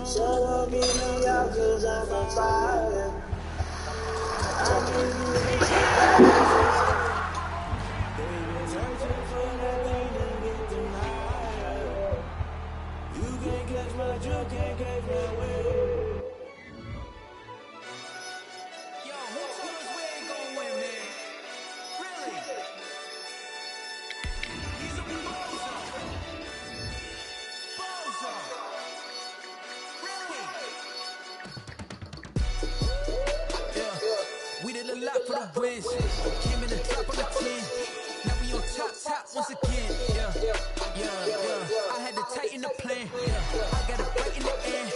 So I'm getting out 'cause I'm on fire. I give you reason. They've been searching for that thing to get them higher. You can't catch my drill, can't catch my wave. Yo, who told us we ain't gon' win, man? Really? He's a bozo. Bozo. Really? Yeah. We did a lot for the wins. Came in the drop on the 10. Now we on top once again. Yeah. I had to tighten the plan. I got it right in the air.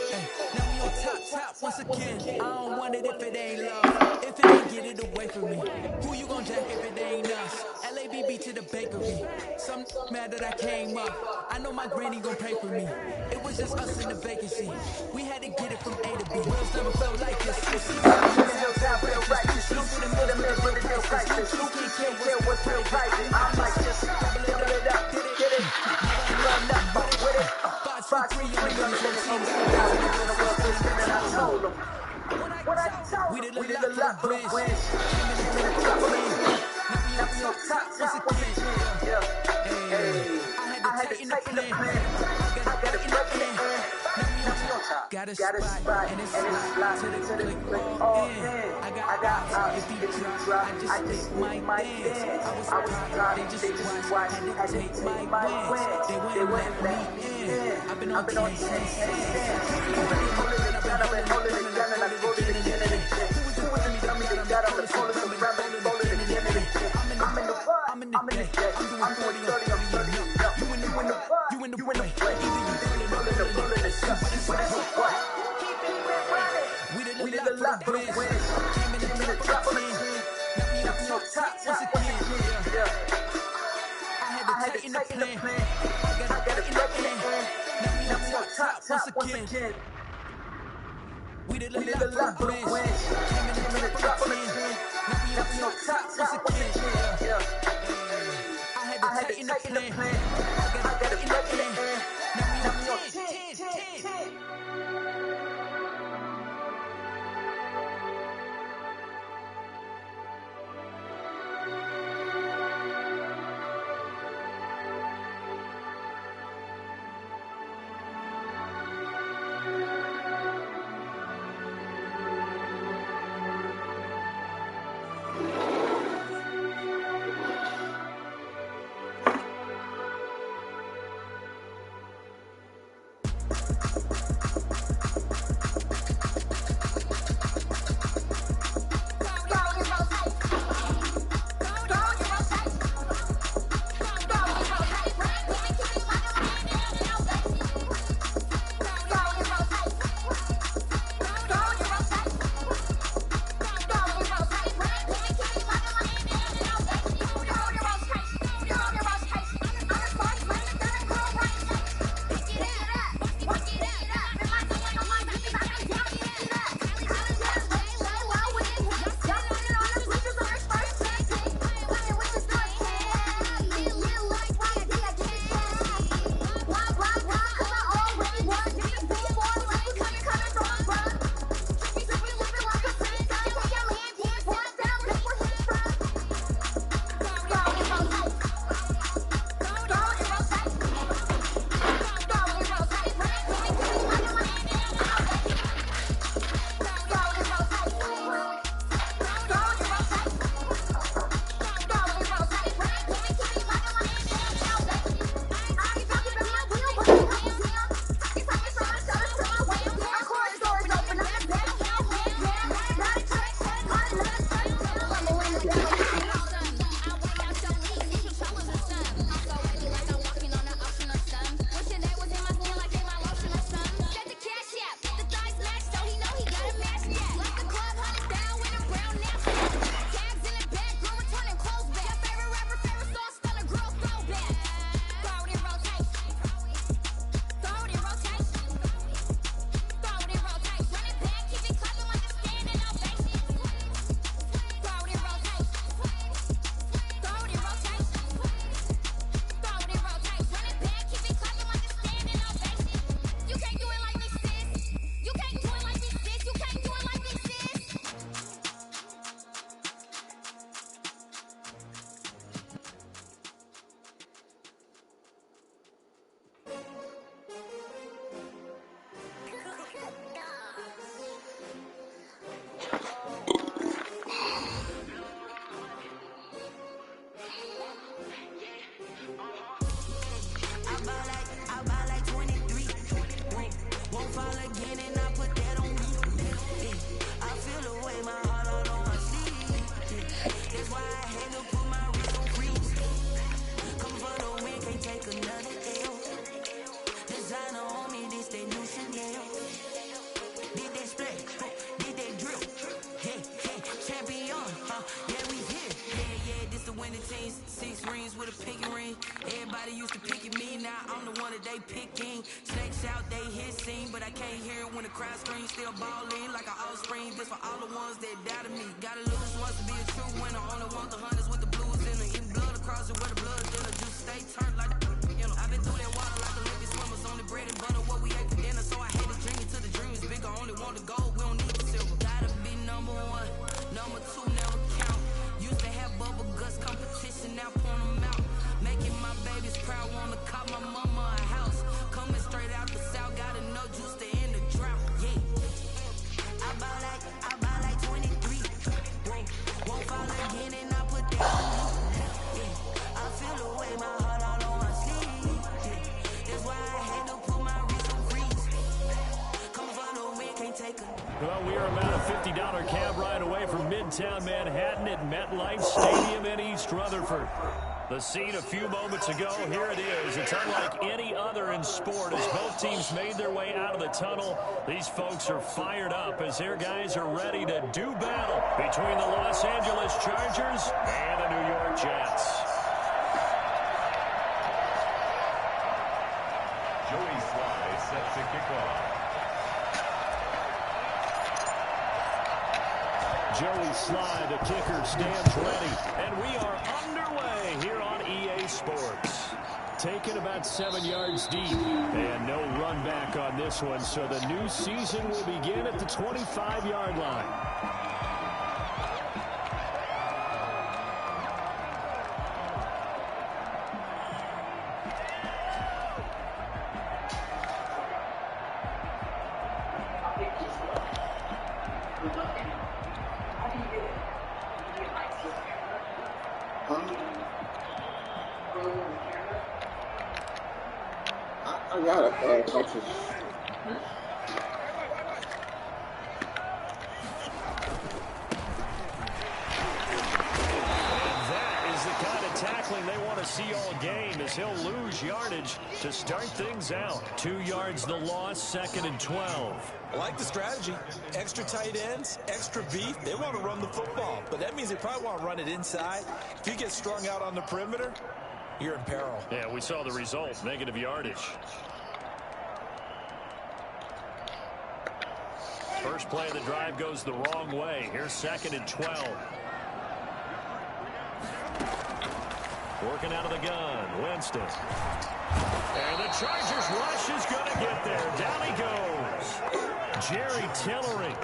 Now we on top once again. I don't want it if it ain't love. If it ain't, get it away from me. Who you gon' jack if it ain't us? LABB to the bakery. Some mad that I came up. I know my granny gon' pray for me. It was just us in the vacancy. We had to get it from A to B. Wheels never felt like this. You see, you can't care what's real right. I'm like this. Double it up, get it. Run up with it. 5, 3, on I told them. What I told we did a lot for the wins. Now we on top once again. I had to tighten the plan. I got it right in the air. Got a spot, and it's locked to the click all in. I got out, if you drop, I just stick my dance. I was proud, they just watched, had to take my wins. They wouldn't let me in. I've been on 10 since. I've been holding it down and I rolled it again and again. Who was me, tell me the God, I'm the tallest around and rolling it again and again. I'm in the day, I'm doing 30, I'm 30, you in the way, either you rolling it, what? We did a lot for the wins. Came in the drop on the 10. Now we on top once again. I had to tighten the plan. I got it in the air. Now we on top once again. We did a lot for the wins. Came in the drop on the 10. Now we on top once again. I had to tighten the plan. I got it in the air. Now we on 10. they picking. Snakes out, they hissing, but I can't hear it when the crowd screams. Still balling like an offspring. This for all the ones that doubted me. Gotta lose once to be a true winner. Only want the hunters with the blues in it. Eating blood across it where the blood thinner. Just stay turned like the you know. I've been through that water like Olympic swimmers. Only bread and butter, what we ate for dinner. So I hate to dream it till the dream is bigger. Only want the gold, we don't need the silver. Gotta be number one, number two never count. Used to have bubble guts competition, now point them out. Making my babies proud, wanna call my mama a house. Coming straight out the south, gotta know juice to end the drought. Yeah, I ball like 23. Won't fall again and I put that on you. Yeah, I feel the way my heart all on my sleeve. Yeah, that's why I had to put my wrist on freeze. Come for the win, can't take it. Well, we are about a $50 cab ride away from Midtown Manhattan at MetLife Stadium in East Rutherford. The scene a few moments ago, here it is. It's unlike any other in sport as both teams made their way out of the tunnel. These folks are fired up as their guys are ready to do battle between the Los Angeles Chargers and the New York Jets. Joey Slye sets the kickoff. Joey Slye, the kicker, stands ready. And we are underway here on EA Sports. Taken about 7 yards deep. And no run back on this one, so the new season will begin at the 25-yard line. I got it, Texas. Tackling they want to see all game as he'll lose yardage to start things out. 2 yards the loss, 2nd and 12. I like the strategy. Extra tight ends, extra beef. They want to run the football, but that means they probably want to run it inside. If you get strung out on the perimeter, you're in peril. Yeah, we saw the result, negative yardage. First play of the drive goes the wrong way. Here's 2nd and 12. Working out of the gun, Winston. And the Chargers rush is going to get there. Down he goes. Jerry Tillery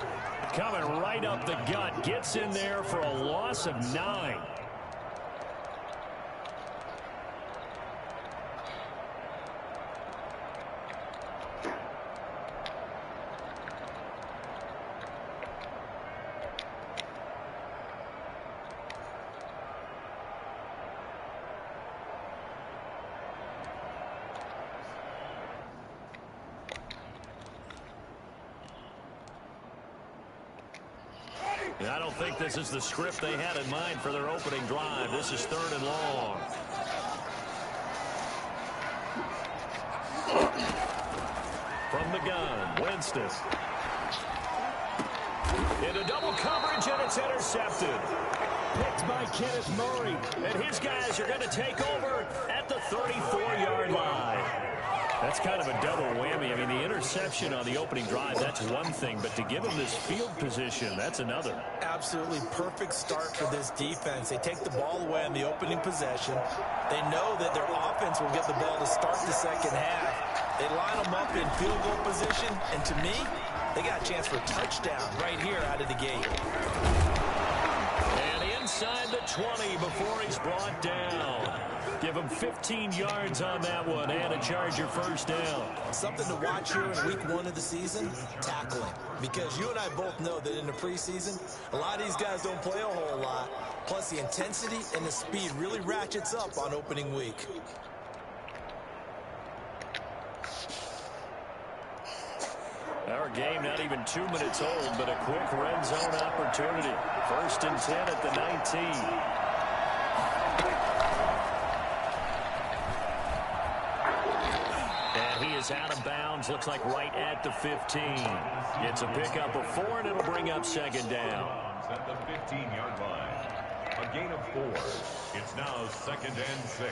coming right up the gut. Gets in there for a loss of 9. I don't think this is the script they had in mind for their opening drive. This is 3rd and long. From the gun, Winston. Into double coverage, and it's intercepted. Picked by Kenneth Murray. And his guys are going to take over at the 34-yard line. That's kind of a double whammy. I mean, the interception on the opening drive, that's one thing. But to give him this field position, that's another. Absolutely perfect start for this defense. They take the ball away on the opening possession. They know that their offense will get the ball to start the second half. They line them up in field goal position. And to me, they got a chance for a touchdown right here out of the gate. And inside the 20 before he's brought down. Give him 15 yards on that one and a Charger first down. Something to watch here in week 1 of the season, tackling. Because you and I both know that in the preseason, a lot of these guys don't play a whole lot. Plus the intensity and the speed really ratchets up on opening week. Our game not even 2 minutes old, but a quick red zone opportunity. 1st and 10 at the 19. Out of bounds, looks like right at the 15. It's a pickup of 4, and it'll bring up 2nd down. At the 15-yard line. A gain of 4. It's now 2nd and 6.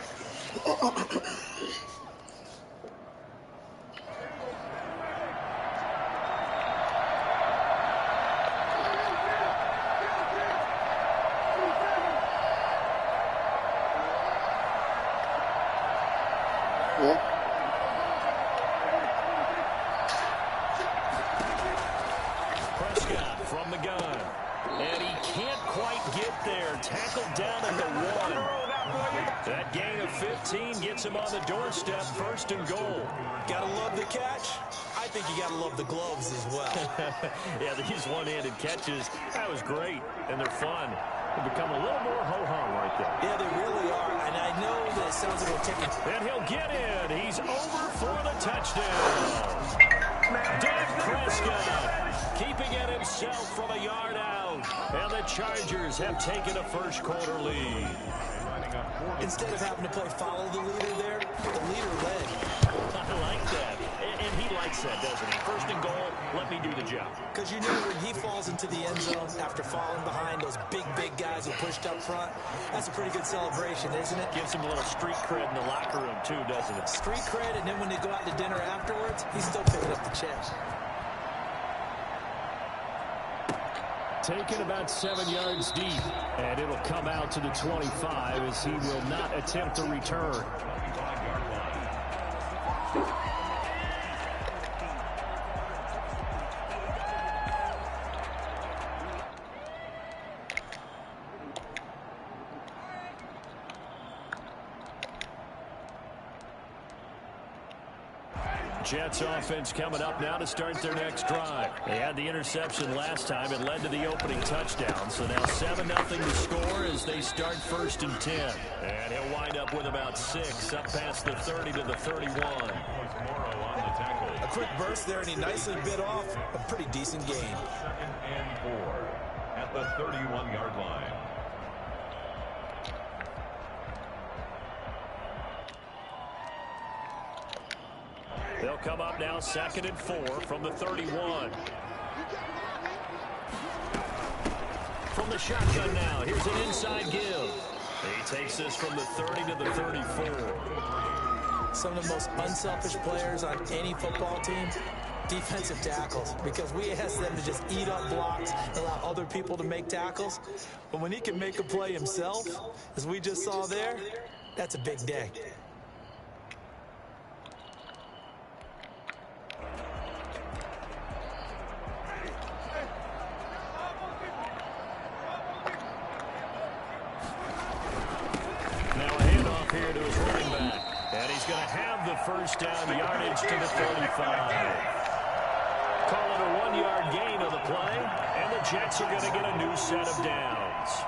on the doorstep, 1st and goal. Gotta love the catch. I think you gotta love the gloves as well. Yeah, these one-handed catches, that was great, and they're fun. They become a little more ho-hum right there. Yeah, they really are, and I know that it sounds like a ticket. And he'll get in. He's over for the touchdown. Dak Prescott keeping it himself from a yard out. And the Chargers have taken a first-quarter lead. Instead of having to play follow the leader there, the leader led. I like that. And he likes that, doesn't he? 1st and goal, let me do the job. Because you know when he falls into the end zone after falling behind those big guys who pushed up front, that's a pretty good celebration, isn't it? Gives him a little street cred in the locker room, too, doesn't it? Street cred, and then when they go out to dinner afterwards, he's still picking up the checks. Taken about 7 yards deep, and it'll come out to the 25 as he will not attempt to return. Jets offense coming up now to start their next drive. They had the interception last time. It led to the opening touchdown. So now 7-0 to score as they start 1st and 10. And he'll wind up with about 6 up past the 30 to the 31. A quick burst there, and he nicely bit off a pretty decent gain. 2nd and 4 at the 31-yard line. They'll come up now 2nd and 4 from the 31. From the shotgun now, here's an inside give. He takes this from the 30 to the 34. Some of the most unselfish players on any football team, defensive tackles, because we ask them to just eat up blocks, allow other people to make tackles. But when he can make a play himself, as we just saw there, that's a big day. Here to his running back. And he's going to have the 1st down yardage to the 35. Call it a 1-yard gain of the play, and the Jets are going to get a new set of downs.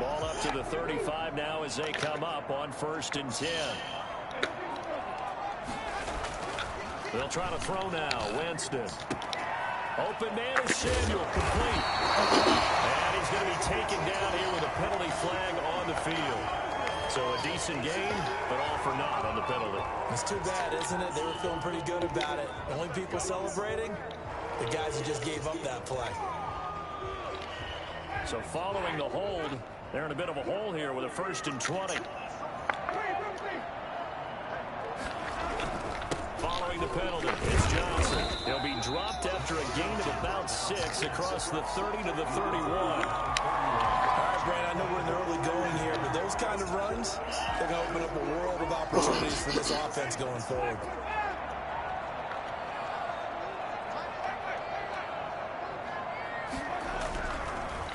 Ball up to the 35 now as they come up on 1st and 10. They'll try to throw now. Winston. Open man is Samuel. Complete. And he's going to be taken down here with a penalty flag on the field. So a decent gain, but all for naught on the penalty. It's too bad, isn't it? They were feeling pretty good about it. The only people celebrating, the guys who just gave up that play. So following the hold, they're in a bit of a hole here with a 1st and 20. Following the penalty, it's Johnson. He'll be dropped after a gain of about 6 across the 30 to the 31. All right, Brad, I know we're in the early going here, but those kind of runs, they're going to open up a world of opportunities for this offense going forward.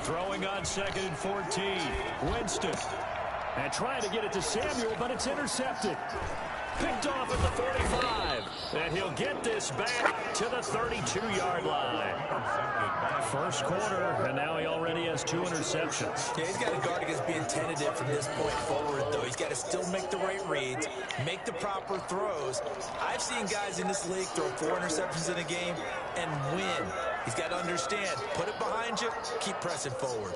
Throwing on 2nd and 14. Winston. And trying to get it to Samuel, but it's intercepted. Picked off at the 45. And he'll get this back to the 32-yard line. 1st quarter, and now he already has 2 interceptions. Yeah, he's got to guard against being tentative from this point forward, though. He's got to still make the right reads, make the proper throws. I've seen guys in this league throw 4 interceptions in a game and win. He's got to understand, put it behind you, keep pressing forward.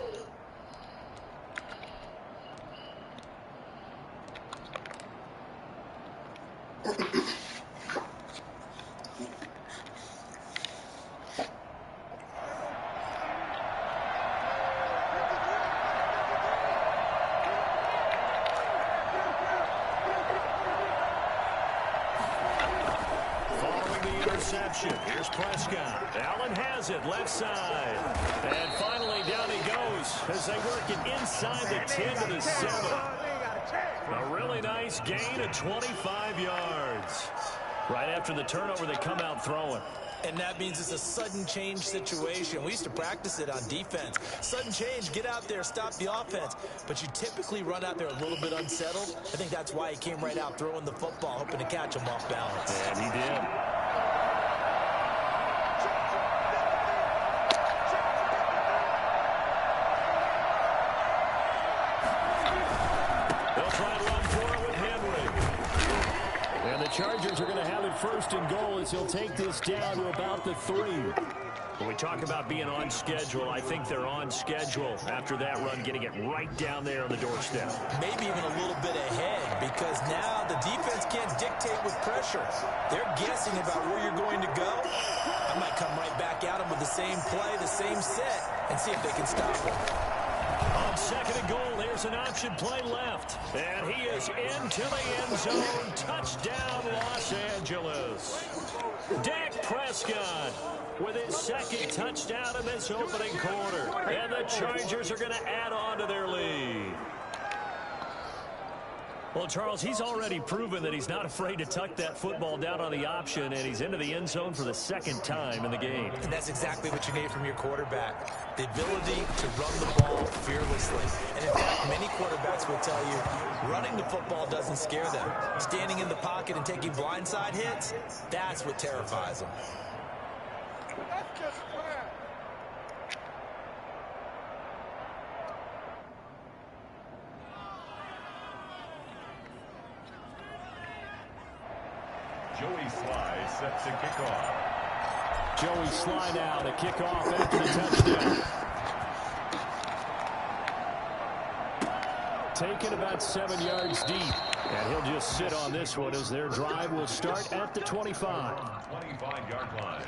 Here's Prescott. Allen has it, left side. And finally down he goes as they work it inside the 10 to the 7. A really nice gain of 25 yards. Right after the turnover, they come out throwing. And that means it's a sudden change situation. We used to practice it on defense. Sudden change, get out there, stop the offense. But you typically run out there a little bit unsettled. I think that's why he came right out throwing the football, hoping to catch him off balance. And he did. Chargers are going to have it first and goal as he'll take this down to about the 3. When we talk about being on schedule, I think they're on schedule after that run, getting it right down there on the doorstep. Maybe even a little bit ahead, because now the defense can't dictate with pressure. They're guessing about where you're going to go. I might come right back at them with the same play, the same set, and see if they can stop them. On second and goal, there's an option play left. And he is into the end zone. Touchdown, Los Angeles. Dak Prescott with his second touchdown in this opening quarter. And the Chargers are going to add on to their lead. Well, Charles, he's already proven that he's not afraid to tuck that football down on the option, and he's into the end zone for the second time in the game. And that's exactly what you need from your quarterback, the ability to run the ball fearlessly. And in fact, many quarterbacks will tell you running the football doesn't scare them. Standing in the pocket and taking blindside hits, that's what terrifies them. That's just bad. Joey Sly set to kick off. Joey Sly now to kick off after the touchdown. Taken about 7 yards deep. And he'll just sit on this one as their drive will start at the 25. 25-yard line.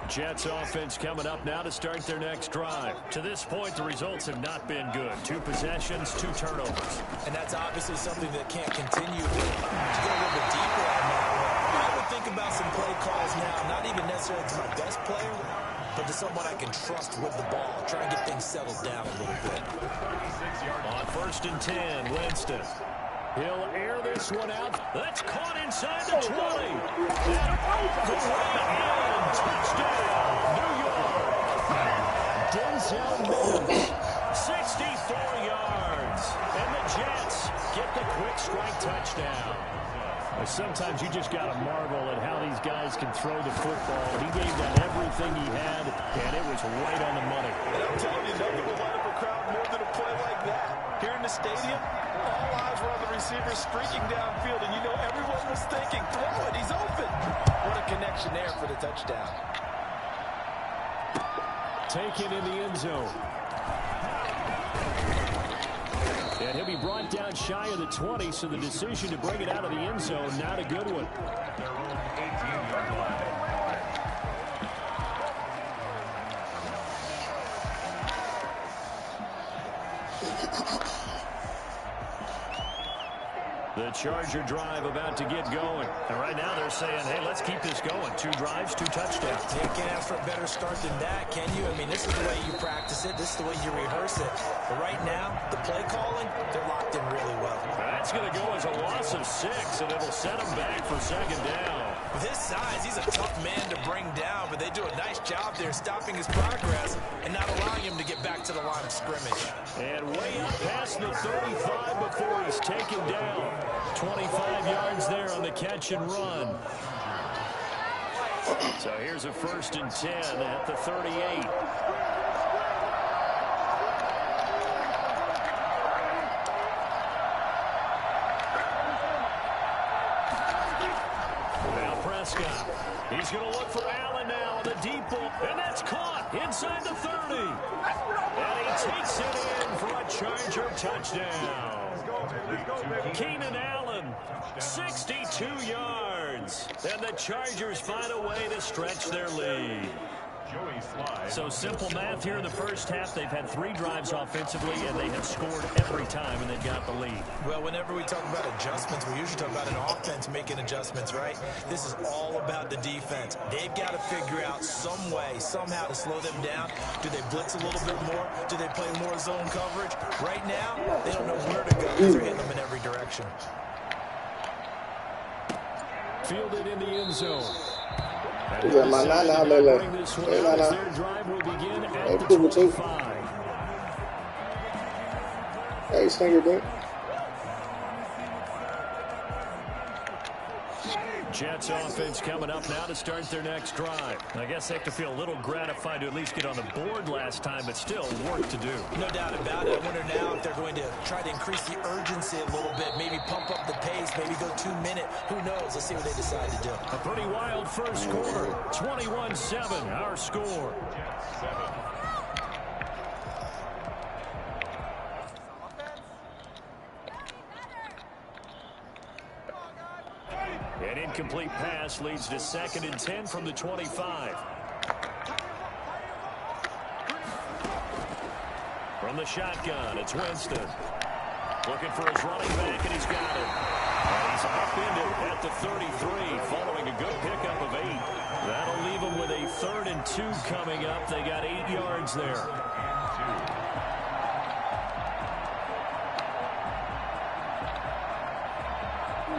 Jets offense coming up now to start their next drive. To this point, the results have not been good. 2 possessions, 2 turnovers. And that's obviously something that can't continue. To go a little bit deeper on that, I would think about some play calls now, not even necessarily to my best player, but to someone I can trust with the ball. Try and get things settled down a little bit. On first and 10, Winston. He'll air this one out. That's caught inside the 20. And the way in. Touchdown, New York. Denzel Mims, 64 yards. And the Jets get the quick strike touchdown. Sometimes you just got to marvel at how these guys can throw the football. He gave them everything he had, and it was right on the money. And I'm telling you, nothing will light up a crowd more than a play like that. Here in the stadium, all eyes were on the receiver streaking downfield, and you know everyone was thinking, throw it, he's open. What a connection there for the touchdown. Taken in the end zone. And he'll be brought down shy of the 20, so the decision to bring it out of the end zone, not a good one. Their own 18-yard line. The Charger drive about to get going. And right now they're saying, hey, let's keep this going. 2 drives, 2 touchdowns. You can't ask for a better start than that, can you? I mean, this is the way you practice it. This is the way you rehearse it. But right now, the play calling, they're locked in really well. That's going to go as a loss of 6, and it'll set them back for second down. With his size, he's a tough man to bring down, but they do a nice job there stopping his progress and not allowing him to get back to the line of scrimmage. And way up past the 35 before he's taken down. 25 yards there on the catch and run. So here's a first and 10 at the 38. Prescott. He's going to look for Allen now on the deep ball, and that's caught inside the 30. And he takes it in for a Charger touchdown. Keenan Allen, 62 yards. And the Chargers find a way to stretch their lead. Joey Slye. So simple math here in the first half. They've had 3 drives offensively, and they have scored every time, and they've got the lead. Well, whenever we talk about adjustments, we usually talk about an offense making adjustments, right? This is all about the defense. They've got to figure out some way, somehow to slow them down. Do they blitz a little bit more? Do they play more zone coverage? Right now, they don't know where to go because they're hitting them in every direction. Fielded in the end zone. Is that my nana? Hey, nana. Their drive will begin at Hey, the Pooh, too. 25. Hey, Stinger, dude. Jets offense coming up now to start their next drive. I guess they have to feel a little gratified to at least get on the board last time, but still work to do. No doubt about it. I wonder now if they're going to try to increase the urgency a little bit, maybe pump up the pace, maybe go 2 minute. Who knows? Let's see what they decide to do. A pretty wild first quarter. 21-7, our score. An incomplete pass leads to 2nd and 10 from the 25. From the shotgun, it's Winston. Looking for his running back, and he's got it. And he's upended at the 33, following a good pickup of 8. That'll leave him with a 3rd and 2 coming up. They got 8 yards there.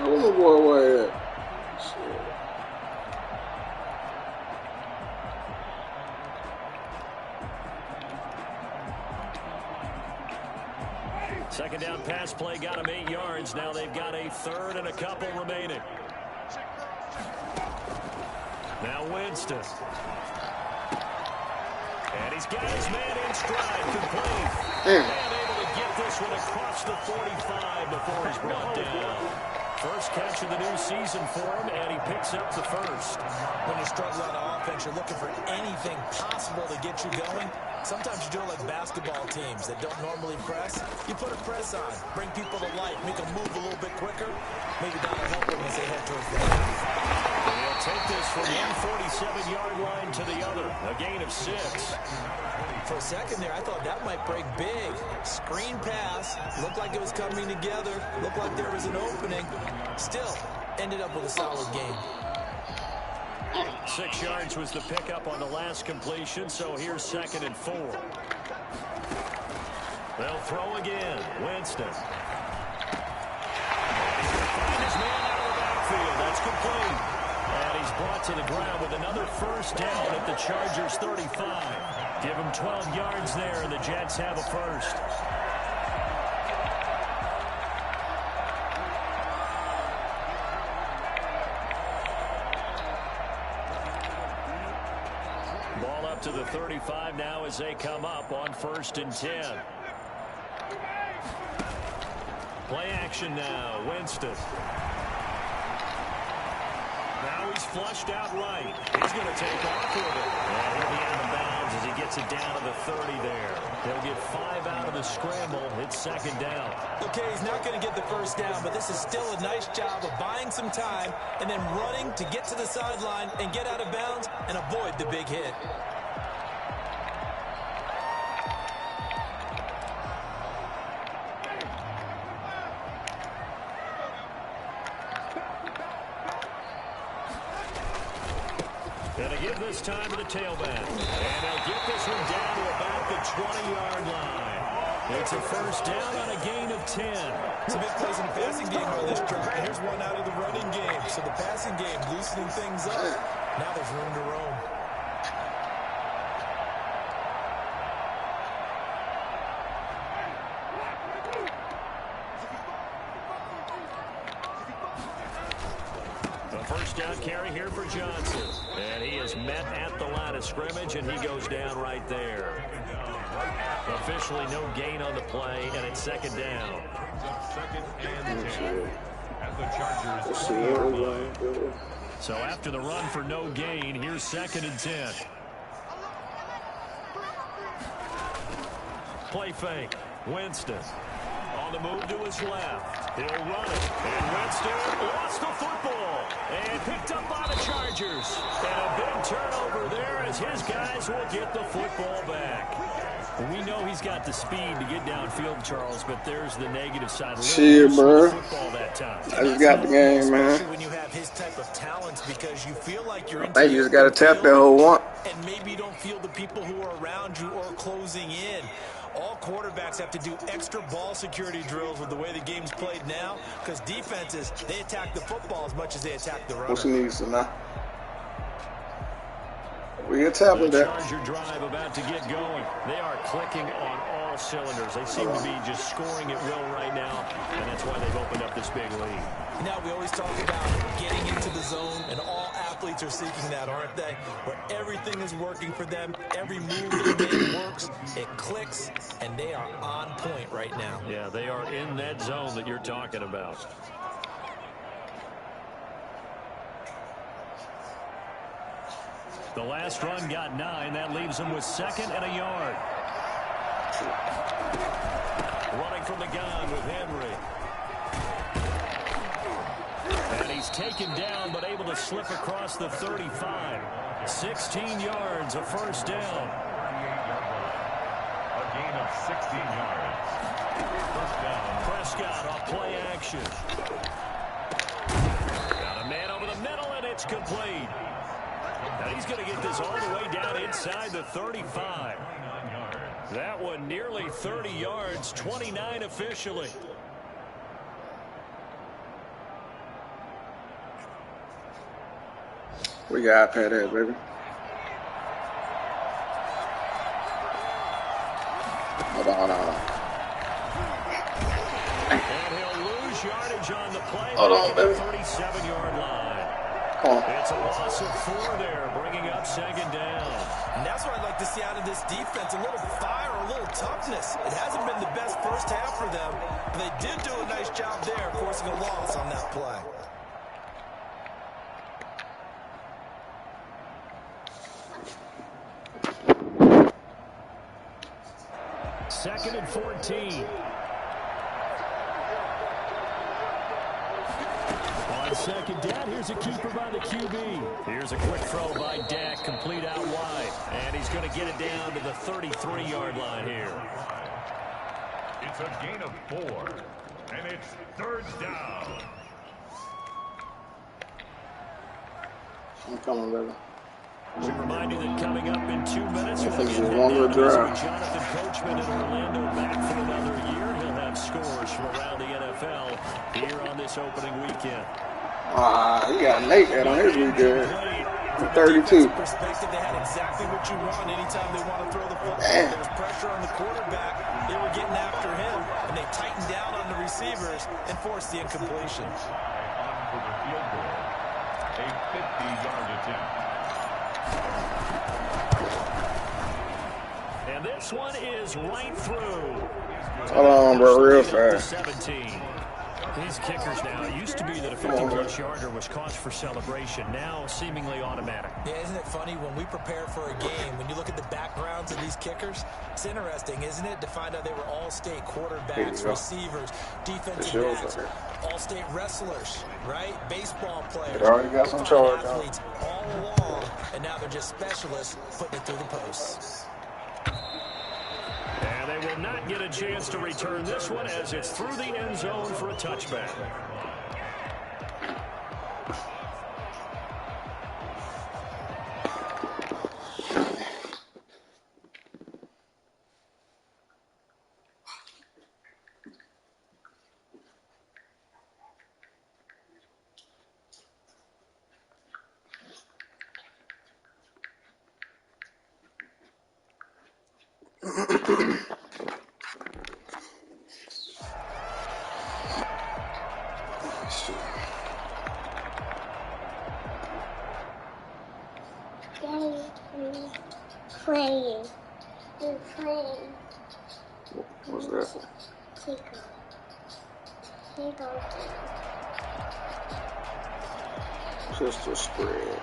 Where's the boy way at? Second down pass play got him 8 yards. Now they've got a 3rd and a couple remaining. Now Winston. And he's got his man in stride, complete. And able to get this one across the 45 before he's brought down. First catch of the new season for him, and he picks up the 1st. When you struggle on offense, you're looking for anything possible to get you going. Sometimes you do it like basketball teams that don't normally press. You put a press on, bring people to life, make them move a little bit quicker. Maybe that'll help them as they head towards the end. And he'll take this from one 47-yard line to the other, a gain of 6. For a second there, I thought that might break big. Screen pass, looked like it was coming together, looked like there was an opening. Still, ended up with a solid game. 6 yards was the pickup on the last completion, so here's 2nd and 4. They'll throw again. Winston. Find his man out of the backfield. That's complete. And he's brought to the ground with another 1st down at the Chargers 35. Give him 12 yards there, and the Jets have a 1st. Ball up to the 35 now as they come up on 1st and 10. Play action now. Winston. Now he's flushed out right. He's going to take off with it. And he'll be out of bounds as he gets it down to the 30 there. They'll get 5 out of the scramble. It's 2nd down. Okay, he's not going to get the 1st down, but this is still a nice job of buying some time and then running to get to the sideline and get out of bounds and avoid the big hit. And they give this time to the tailback. And they'll get this one down to about the 20-yard line. It's a 1st down on a gain of 10. Some big plays in the passing game on this drive. And here's one out of the running game. So the passing game loosening things up. Now there's room to roam. A 1st down carry here for Johnson. And he is met at the line of scrimmage, and he goes down right there. Officially no gain on the play, and it's 2nd down. 2nd and 10. At the Chargers. So after the run for no gain, here's 2nd and 10. Play fake. Winston. On the move to his left. He'll run it. And Winston lost the football. And picked up by the Chargers. And a big turnover there as his guys will get the football back. We know he's got the speed to get downfield, Charles, but there's the negative side. Shit, bro. Football that time. I just got the game, man. When you have his type of talents, because you feel like you're. I think you just got to tap that whole one. And maybe you don't feel the people who are around you or closing in. All quarterbacks have to do extra ball security drills with the way the game's played now, because defenses, they attack the football as much as they attack the runner. What's the needs now? We get tap with The that. Charger drive about to get going. They are clicking on all cylinders. They seem to be just scoring at will right now, and that's why they've opened up this big lead. Now, we always talk about getting into the zone, and all athletes are seeking that, aren't they? Where everything is working for them, every move they make works, it clicks, and they are on point right now. Yeah, they are in that zone that you're talking about. The last run got 9. That leaves them with 2nd and a yard. Running from the gun with Henry. And he's taken down, but able to slip across the 35. 16 yards, a first down. A gain of 16 yards. First down. Prescott off play action. Got a man over the middle, and it's complete. Now he's going to get this all the way down inside the 35. That one nearly 30 yards, 29 officially. We got iPad here, baby. Hold on. And he'll lose yardage on the play. Hold on, baby. 37-yard line. Come on. It's a loss of 4 there, bringing up 2nd down. And that's what I'd like to see out of this defense, a little fire, a little toughness. It hasn't been the best first half for them, but they did do a nice job there, forcing a loss on that play. Second and 14. On 2nd down, here's a keeper by the QB. Here's a quick throw by Dak, complete out wide. And he's going to get it down to the 33-yard line here. It's a gain of 4, and it's 3rd down. I'm coming, baby. We remind you that coming up in 2 minutes, we'll think get it's a longer drive. Jonathan Coachman in Orlando back for another year. He'll have scores from around the NFL here on this opening weekend. He got Nate on his weekend. From 32. Perspective, they had exactly what you want anytime they want to throw the football. There was pressure on the quarterback. They were getting after him, and they tightened down on the receivers and forced the incompletion. On for the field goal. A 50-yard attempt. And this one is right through. Hold on, bro, real fast. 17. These kickers now, it used to be that a 50-plus yarder was cause for celebration. Now, seemingly automatic. Yeah, isn't it funny when we prepare for a game, when you look at the backgrounds of these kickers, it's interesting, isn't it, to find out they were all-state quarterbacks, receivers, defensive backs, all-state wrestlers, right? Baseball players. They already got some charge on. Athletes all along, and now they're just specialists putting it through the posts. And they will not get a chance to return this one as it's through the end zone for a touchback. What's that? Just a spread.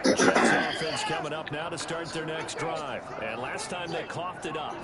Jets offense coming up now to start their next drive. And last time they coughed it up,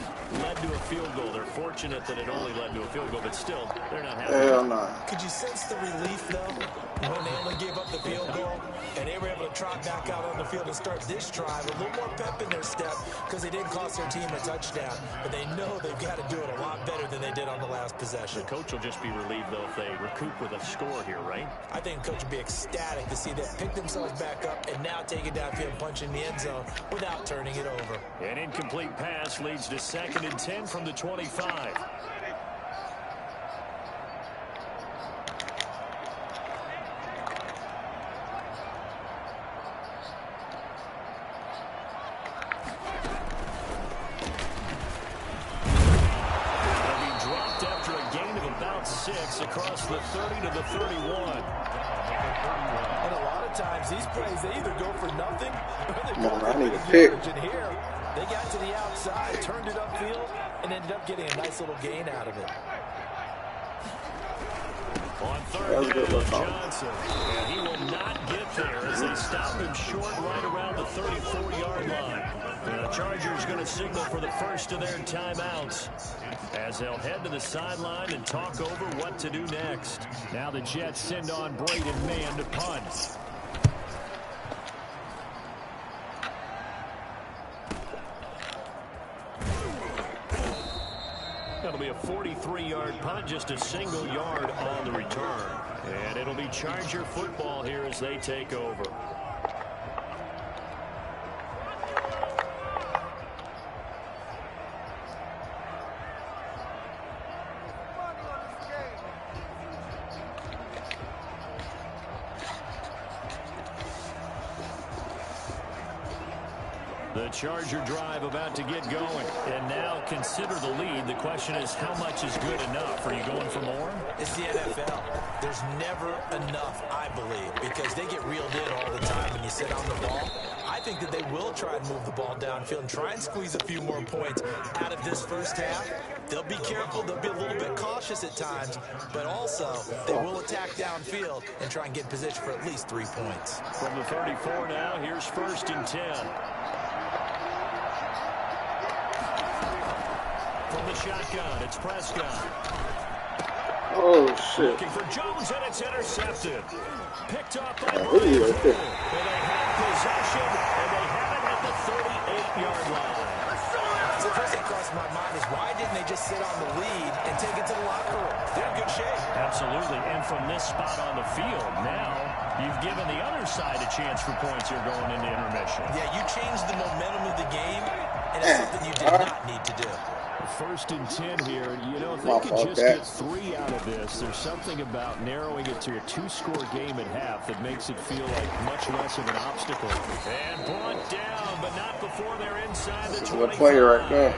led to a field goal. They're fortunate that it only led to a field goal, but still, they're not happy. Hell no. Could you sense the relief, though? when they only gave up the field goal, and they were able to trot back out on the field and start this drive. A little more pep in their step because they didn't cost their team a touchdown. But they know they've got to do it a lot better than they did on the last possession. The coach will just be relieved, though, if they recoup with a score here, right? I think the coach will be ecstatic to see them pick themselves back up and now take it downfield and punch in the end zone without turning it over. An incomplete pass leads to 2nd and 10 from the 25. Across the 30 to the 31. And a lot of times these plays, they either go for nothing or they go for I need a pick. And here, they got to the outside, turned it upfield, and ended up getting a nice little gain out of it. On 3rd down, Johnson. And he will not get there as they stop him short right around the 34-yard line. And the Chargers going to signal for the first of their timeouts as they'll head to the sideline and talk over what to do next. Now the Jets send on Braden Mann to punt. That'll be a 43-yard punt, just a single yard on the return. And it'll be Charger football here as they take over. The Charger drive about to get going. And now consider the lead. The question is, how much is good enough? Are you going for more? It's the NFL. There's never enough, I believe, because they get reeled in all the time when you sit on the ball. I think that they will try and move the ball downfield and try and squeeze a few more points out of this first half. They'll be careful. They'll be a little bit cautious at times, but also they will attack downfield and try and get in position for at least 3 points. From the 34 now, here's 1st and 10. From the shotgun, it's Prescott. Oh, shit. Looking for Jones, and it's intercepted. Picked up by Oh, Brady. right there. And they have possession, and they have it at the 38-yard line. So the first thing that crossed my mind is, why didn't they just sit on the lead and take it to the locker room? They're in good shape. Absolutely, and from this spot on the field, now you've given the other side a chance for points here going into intermission. Yeah, you changed the momentum of the game, and it's something you did not need to do. 1st and 10 here. You know, if they could just get 3 out of this, there's something about narrowing it to a 2-score game at half that makes it feel like much less of an obstacle. And brought down, but not before they're inside the 25. Good play right there.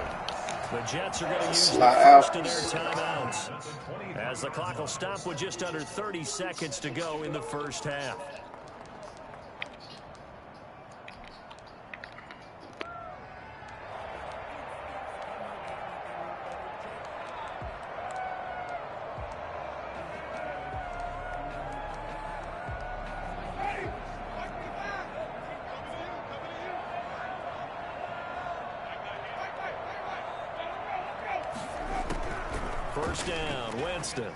The Jets are going to use the Slide first out. of their timeouts as the clock will stop with just under 30 seconds to go in the first half. First down, Winston.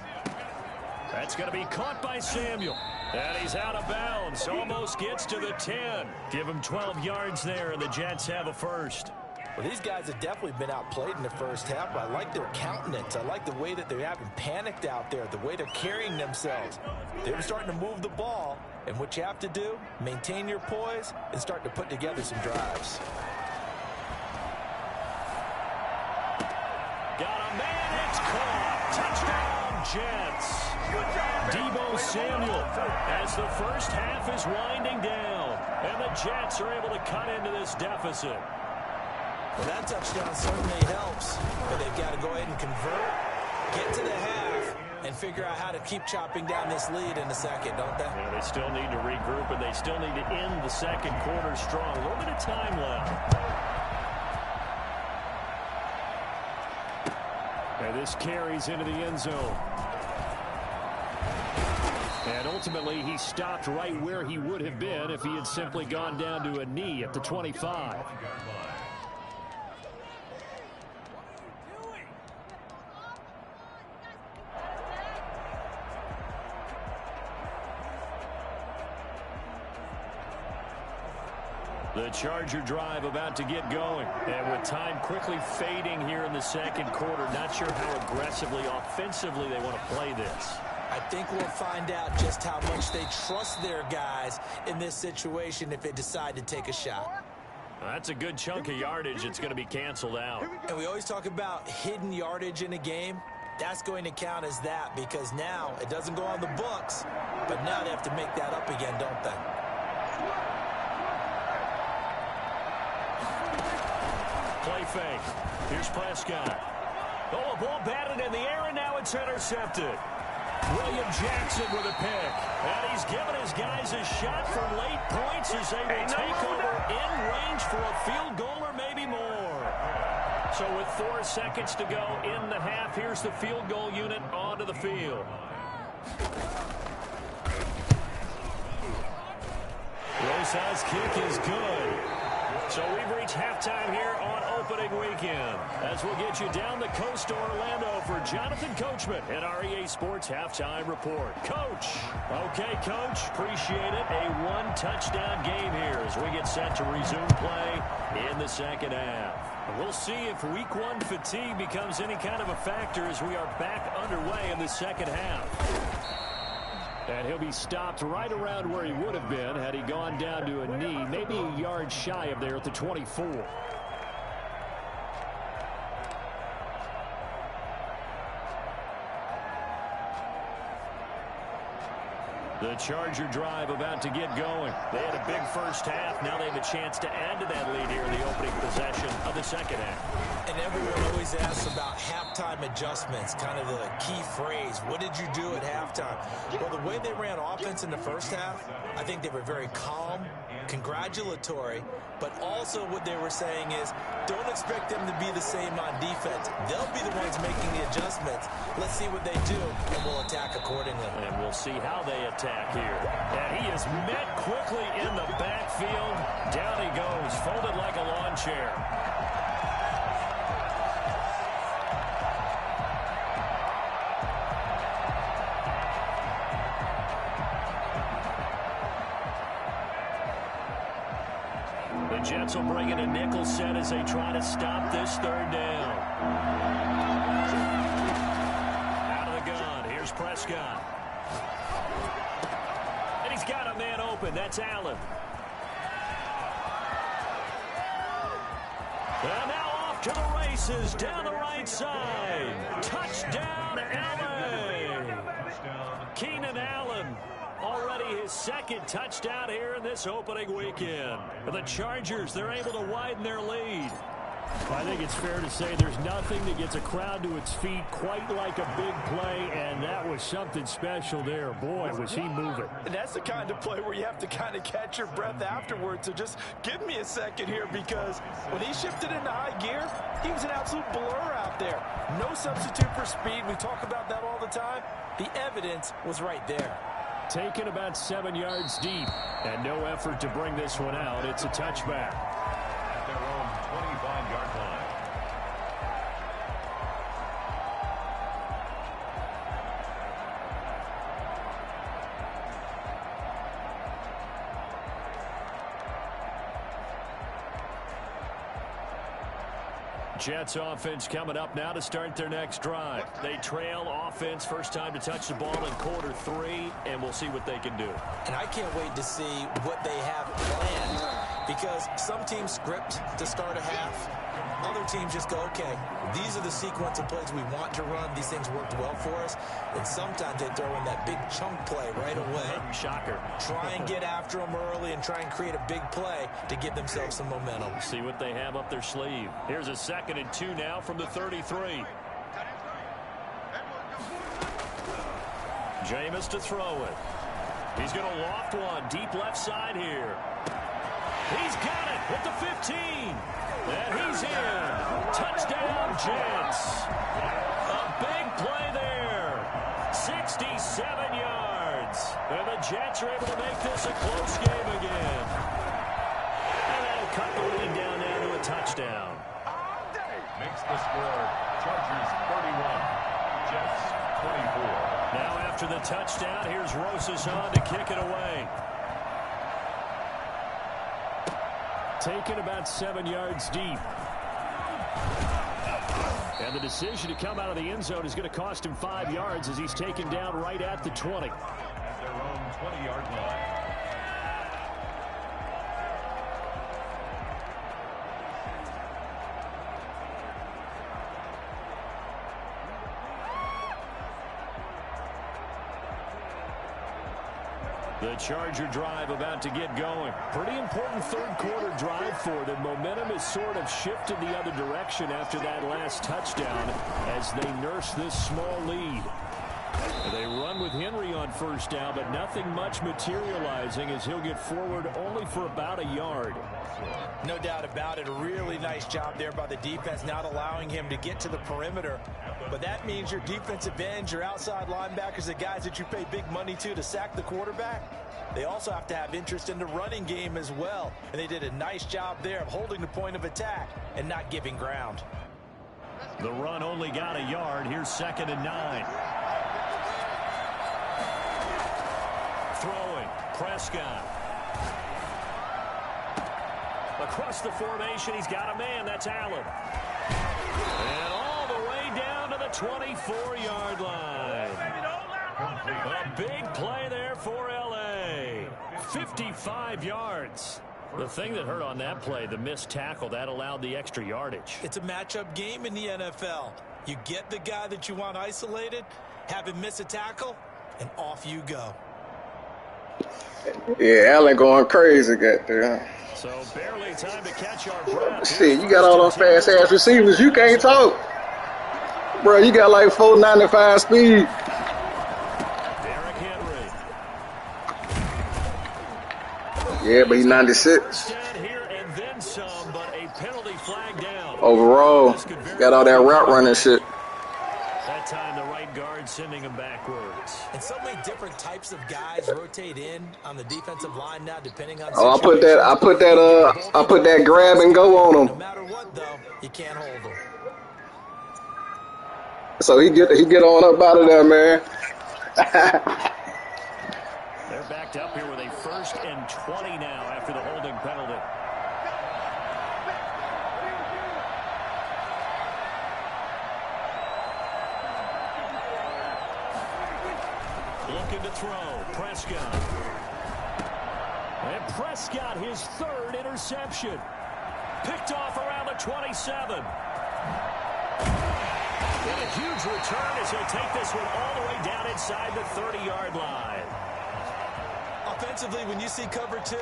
That's going to be caught by Samuel. And he's out of bounds. Almost gets to the 10. Give him 12 yards there, and the Jets have a first. Well, these guys have definitely been outplayed in the first half, but I like their countenance. I like the way that they haven't panicked out there, the way they're carrying themselves. They're starting to move the ball, and what you have to do, maintain your poise and start to put together some drives. Got a man, it's caught. Touchdown, Jets. Deebo Samuel as the first half is winding down, and the Jets are able to cut into this deficit. Well, that touchdown certainly helps, but they've got to go ahead and convert, get to the half, and figure out how to keep chopping down this lead in the second, don't they? Yeah, they still need to regroup, and they still need to end the second quarter strong. A little bit of time left. And this carries into the end zone. And ultimately, he stopped right where he would have been if he had simply gone down to a knee at the 25. The Charger drive about to get going. And with time quickly fading here in the second quarter, not sure how aggressively, offensively they want to play this. I think we'll find out just how much they trust their guys in this situation if they decide to take a shot. Well, that's a good chunk of yardage that's going to be canceled out. And we always talk about hidden yardage in a game. That's going to count as that because now it doesn't go on the books, but now they have to make that up again, don't they? Play fake. Here's Prescott. Oh, a ball batted in the air, and now it's intercepted. William Jackson with a pick. And he's given his guys a shot for late points as they will take over in range for a field goal or maybe more. So with 4 seconds to go in the half, here's the field goal unit onto the field. Rosa's kick is good. So we've reached halftime here on opening weekend. As we'll get you down the coast to Orlando for Jonathan Coachman at our EA Sports Halftime Report. Coach. Okay, Coach. Appreciate it. A 1-touchdown game here as we get set to resume play in the second half. We'll see if week 1 fatigue becomes any kind of a factor as we are back underway in the second half. And he'll be stopped right around where he would have been had he gone down to a knee, maybe a yard shy of there at the 24. The Charger drive about to get going. They had a big first half. Now they have a chance to add to that lead here in the opening possession of the second half. And everyone always asks about halftime adjustments, kind of the key phrase. What did you do at halftime? Well, the way they ran offense in the first half, I think they were very calm, congratulatory, but also what they were saying is don't expect them to be the same on defense. They'll be the ones making the adjustments. Let's see what they do, and we'll attack accordingly. And we'll see how they attack here. And he is met quickly in the backfield. Down he goes, folded like a lawn chair. The Jets will bring in a nickel set as they try to stop this third down. Out of the gun, here's Prescott. And he's got a man open, that's Allen. And now off to the races, down the right side. Touchdown, Allen. Keenan Allen. Already his second touchdown here in this opening weekend. The Chargers, they're able to widen their lead. I think it's fair to say there's nothing that gets a crowd to its feet quite like a big play, and that was something special there. Boy, was he moving. And that's the kind of play where you have to kind of catch your breath afterwards. So just give me a second here, because when he shifted into high gear, he was an absolute blur out there. No substitute for speed. We talk about that all the time. The evidence was right there. Taken about 7 yards deep, and no effort to bring this one out. It's a touchback. At their own 25-yard line. Jets offense coming up now to start their next drive. They trail offense, first time to touch the ball in quarter 3, and we'll see what they can do. And I can't wait to see what they have planned, because some teams script to start a half. Other teams just go, okay, these are the sequence of plays we want to run. These things worked well for us. And sometimes they throw in that big chunk play right away. Shocker. Try and get after them early and try and create a big play to give themselves some momentum. See what they have up their sleeve. Here's a 2nd and 2 now from the 33. Jameis to throw it. He's going to loft one deep left side here. He's got it at the 15. And he's in. Touchdown, Jets. A big play there. 67 yards. And the Jets are able to make this a close game again. And that'll cut the lead down now to a touchdown. Makes the score Chargers 31, Jets 24. Now after the touchdown, here's Rosas on to kick it away. taken about 7 yards deep. And the decision to come out of the end zone is going to cost him 5 yards as he's taken down right at the 20. At their own 20-yard line. The Charger drive about to get going. Pretty important third quarter drive for them. Momentum has sort of shifted the other direction after that last touchdown as they nurse this small lead. They run with Henry on first down, but nothing much materializing as he'll get forward only for about a yard. No doubt about it. A really nice job there by the defense, not allowing him to get to the perimeter. But that means your defensive ends, your outside linebackers, the guys that you pay big money to sack the quarterback, they also have to have interest in the running game as well. And they did a nice job there of holding the point of attack and not giving ground. The run only got a yard. Here's 2nd and 9. Throwing. Prescott. Across the formation, he's got a man. That's Allen. And all the way down to the 24-yard line. A big play there for L.A. 55 yards. The thing that hurt on that play, the missed tackle, that allowed the extra yardage. It's a matchup game in the NFL. You get the guy that you want isolated, have him miss a tackle, and off you go. Yeah, Allen going crazy got there. So barely time to catch our breath. Shit, you got all those fast-ass receivers. You can't talk. Bro, you got like 495 speed. Derrick Henry. Yeah, but he's 96. Here and then some, but a penalty flag down. Overall, got all that route running shit. That time the right guard sending him backwards. And so many different types of guys rotate in on the defensive line now, depending on. Oh, I put that grab and go on him. No matter what, though, you can't hold him. So he get on up out of there, man. They're backed up here with a 1st and 20 now after the holding penalty. Looking to throw. Prescott. And Prescott, his 3rd interception. Picked off around the 27. And a huge return as he'll take this one all the way down inside the 30-yard line. Offensively, when you see cover 2,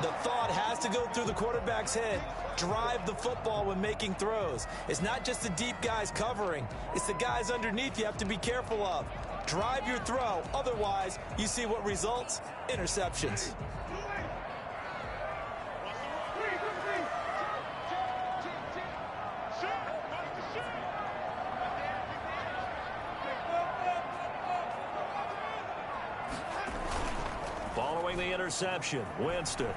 the thought has to go through the quarterback's head. Drive the football when making throws. It's not just the deep guys covering. It's the guys underneath you have to be careful of. Drive your throw. Otherwise, you see what results? Interceptions. Following the interception, Winston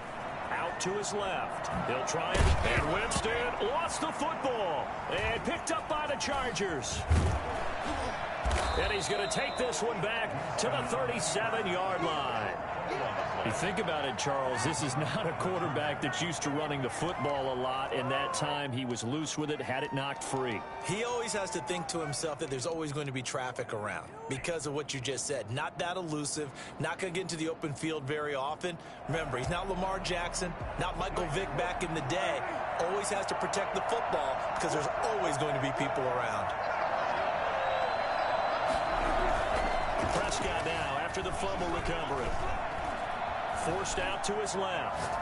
out to his left. He'll try it, and Winston lost the football and picked up by the Chargers. And he's going to take this one back to the 37-yard line. You think about it, Charles, this is not a quarterback that's used to running the football a lot, and that time he was loose with it, had it knocked free. He always has to think to himself that there's always going to be traffic around because of what you just said. Not that elusive, not going to get into the open field very often. Remember, he's not Lamar Jackson, not Michael Vick back in the day. Always has to protect the football because there's always going to be people around. Prescott now after the fumble recovery. Forced out to his left.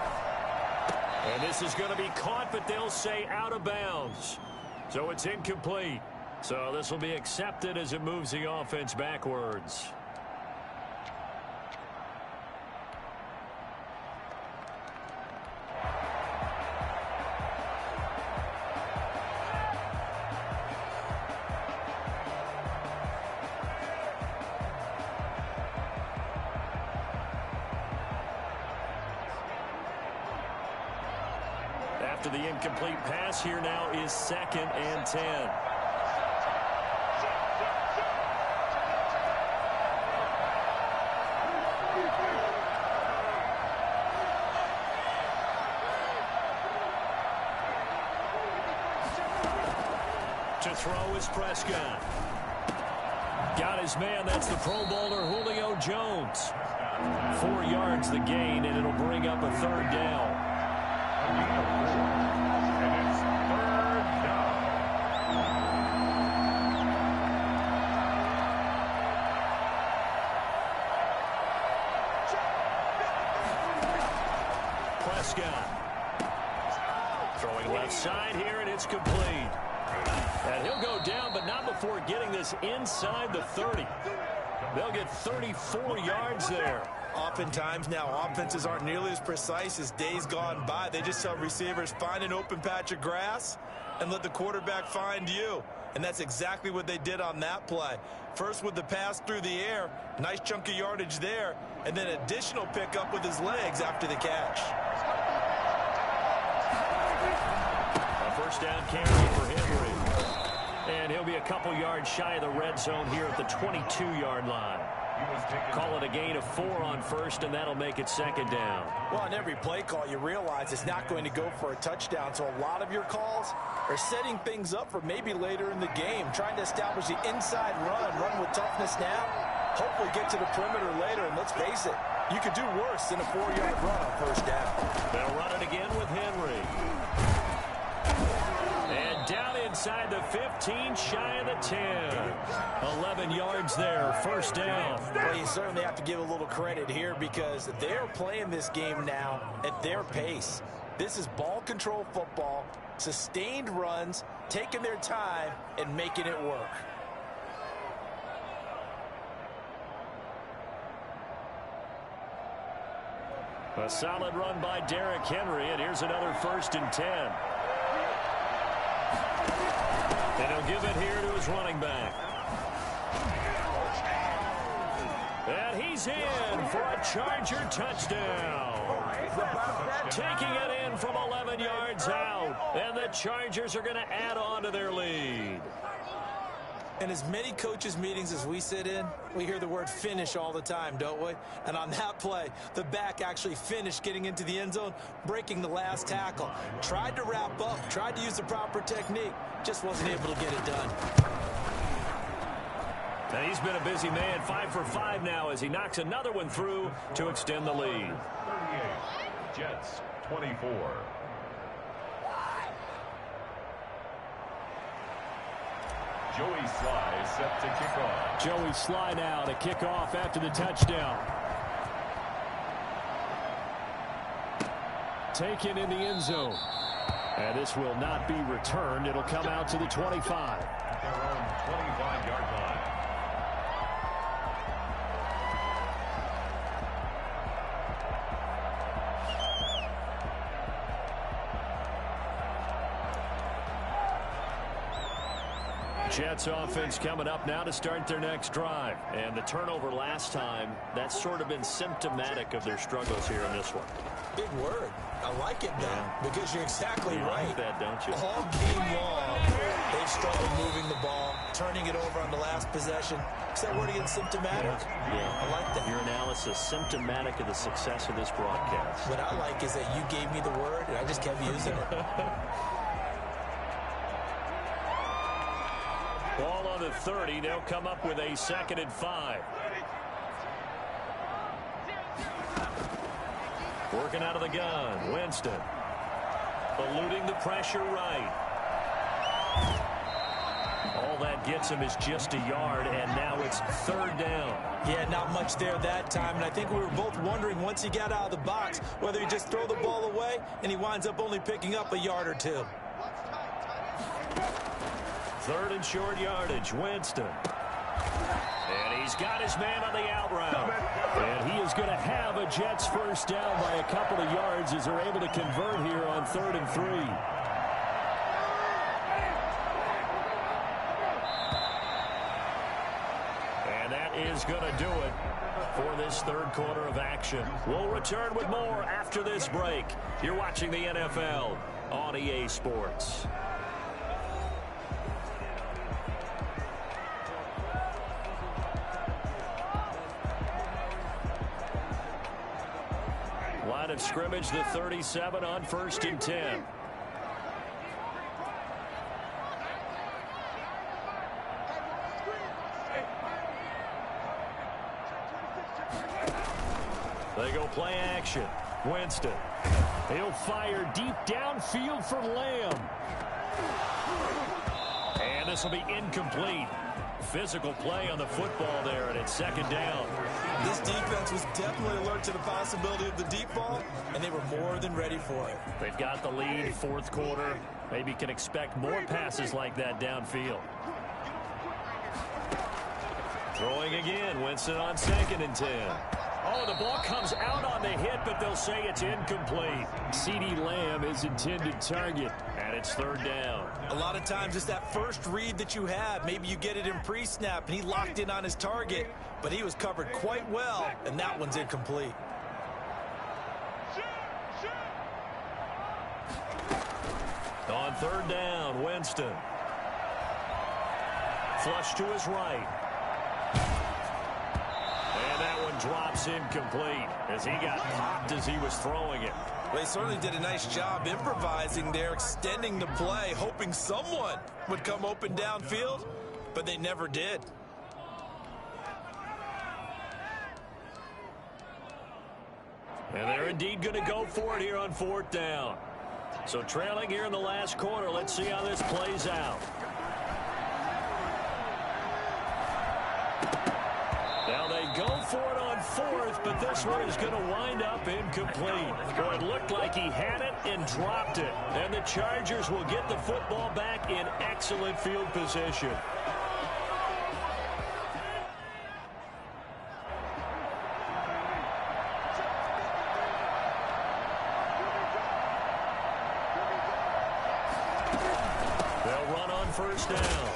And this is going to be caught, but they'll say out of bounds. So it's incomplete. So this will be accepted as it moves the offense backwards. After the incomplete pass, here now is 2nd and 10. To throw is Prescott. Got his man. That's the Pro Bowler Julio Jones. 4 yards the gain, and it'll bring up a third down. And it's third down. Prescott. Throwing left side here, and it's complete. And he'll go down, but not before getting this inside the 30. They'll get 34 yards there. Oftentimes now, offenses aren't nearly as precise as days gone by. They just tell receivers, find an open patch of grass and let the quarterback find you. And that's exactly what they did on that play. First with the pass through the air, nice chunk of yardage there, and then additional pickup with his legs after the catch. A first down carry for Henry. And he'll be a couple yards shy of the red zone here at the 22-yard line. Call it a gain of 4 on first, and that'll make it second down. Well, on every play call, you realize it's not going to go for a touchdown, so a lot of your calls are setting things up for maybe later in the game, trying to establish the inside run with toughness now, hopefully get to the perimeter later, and let's face it, you could do worse than a 4-yard run on first down. They'll run it again with Henry. And down inside the 15, shy of the 10. 11 yards there, first down. Well, you certainly have to give a little credit here because they're playing this game now at their pace. This is ball control football, sustained runs, taking their time and making it work. A solid run by Derrick Henry, and here's another 1st and 10. And he'll give it here to his running back. And he's in for a Charger touchdown. Taking it in from 11 yards out. And the Chargers are going to add on to their lead. In as many coaches' meetings as we sit in, we hear the word finish all the time, don't we? And on that play, the back actually finished getting into the end zone, breaking the last tackle. Tried to wrap up, tried to use the proper technique, just wasn't able to get it done. And he's been a busy man, 5 for 5 now as he knocks another one through to extend the lead. 38, Jets 24. Joey Sly is set to kick off. Joey Sly now to kick off after the touchdown. Taken in the end zone. And this will not be returned. It'll come out to the 25. At their own 25-yard line. Jets offense coming up now to start their next drive. And the turnover last time, that's sort of been symptomatic of their struggles here in this one. Big word. I like it, though, because you're exactly right. You like that, don't you? All game long, they've struggled moving the ball, turning it over on the last possession. Is that word again, symptomatic? Yeah. I like that. Your analysis, symptomatic of the success of this broadcast. What I like is that you gave me the word, and I just kept using it. Ball on the 30. They'll come up with a 2nd and 5. Working out of the gun. Winston. Eluding the pressure right. All that gets him is just a yard, and now it's 3rd down. Yeah, not much there that time, and I think we were both wondering once he got out of the box whether he just throw the ball away and he winds up only picking up a yard or 2. 3rd and short yardage. Winston. And he's got his man on the out route. And he is going to have a Jets first down by a couple of yards as they're able to convert here on 3rd and 3. And that is going to do it for this 3rd quarter of action. We'll return with more after this break. You're watching the NFL on EA Sports. Line of scrimmage, the 37 on 1st and 10. They go play action. Winston. He'll fire deep downfield for Lamb. And this will be incomplete. Physical play on the football there, and it's second down. This defense was definitely alert to the possibility of the deep ball, and they were more than ready for it. They've got the lead, fourth quarter. Maybe can expect more passes like that downfield. Throwing again, Winston on 2nd and 10. Oh, the ball comes out on the hit, but they'll say it's incomplete. CeeDee Lamb is intended target, and it's third down. A lot of times it's that first read that you have. Maybe you get it in pre-snap, and he locked in on his target, but he was covered quite well, and that one's incomplete. On third down, Winston. Flush to his right. And that one drops incomplete as he got popped as he was throwing it. They certainly did a nice job improvising there, extending the play, hoping someone would come open downfield, but they never did. And they're indeed going to go for it here on fourth down. So trailing here in the last quarter, let's see how this plays out. Now they go for it on fourth, but this one is going to wind up incomplete. Well, it looked like he had it and dropped it. And the Chargers will get the football back in excellent field position. First down.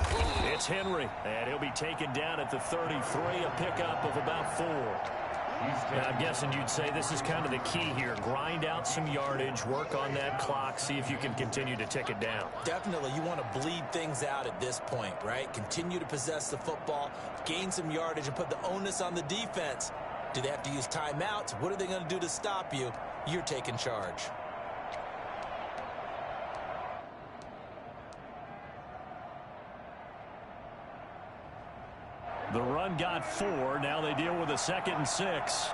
It's Henry, and he'll be taken down at the 33, a pickup of about 4. Now, I'm guessing you'd say this is kind of the key here. Grind out some yardage, work on that clock, see if you can continue to tick it down. Definitely, you want to bleed things out at this point, right? Continue to possess the football, gain some yardage, and put the onus on the defense. Do they have to use timeouts? What are they going to do to stop you? You're taking charge. The run got 4. Now they deal with a 2nd and 6.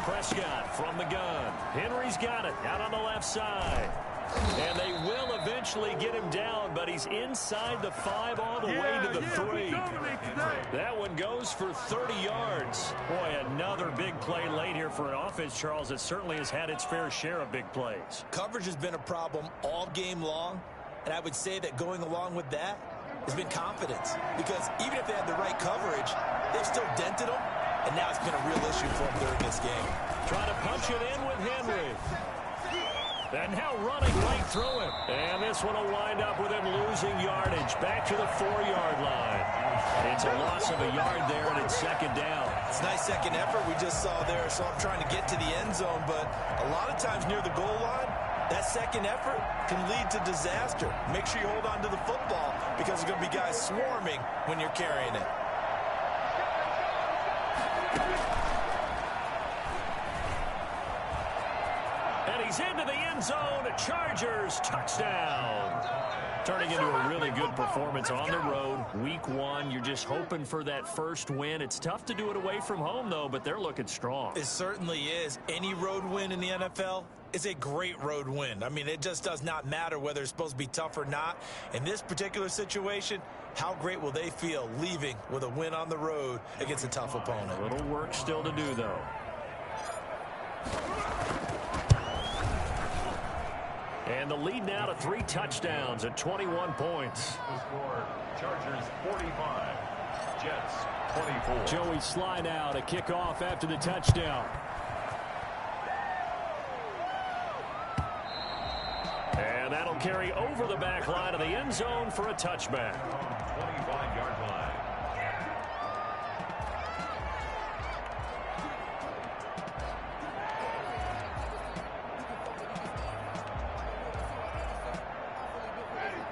Prescott from the gun. Henry's got it out on the left side. And they will eventually get him down, but he's inside the 5 all the way to the 3. That one goes for 30 yards. Boy, another big play late here for an offense, Charles, that certainly has had its fair share of big plays. Coverage has been a problem all game long. And I would say that going along with that has been confidence. Because even if they had the right coverage, they've still dented them. And now it's been a real issue for them during this game. Trying to punch it in with Henry. And now running right through him. And this one will wind up with him losing yardage. Back to the 4-yard line. It's a loss of a yard there, and it's second down. It's a nice second effort we just saw there. So I'm trying to get to the end zone. But a lot of times near the goal line, that second effort can lead to disaster. Make sure you hold on to the football because there's going to be guys swarming when you're carrying it. And he's into the end zone. Chargers touchdown. Turning into a really good performance on the road. Week 1, you're just hoping for that first win. It's tough to do it away from home, though, but they're looking strong. It certainly is. Any road win in the NFL is a great road win. I mean, it just does not matter whether it's supposed to be tough or not. In this particular situation, how great will they feel leaving with a win on the road against a tough opponent? A little work still to do, though. And the lead now to 3 touchdowns at 21 points. The score, Chargers 45, Jets 24. Joey Slye now to kick off after the touchdown. And that'll carry over the back line of the end zone for a touchback. 25-yard line.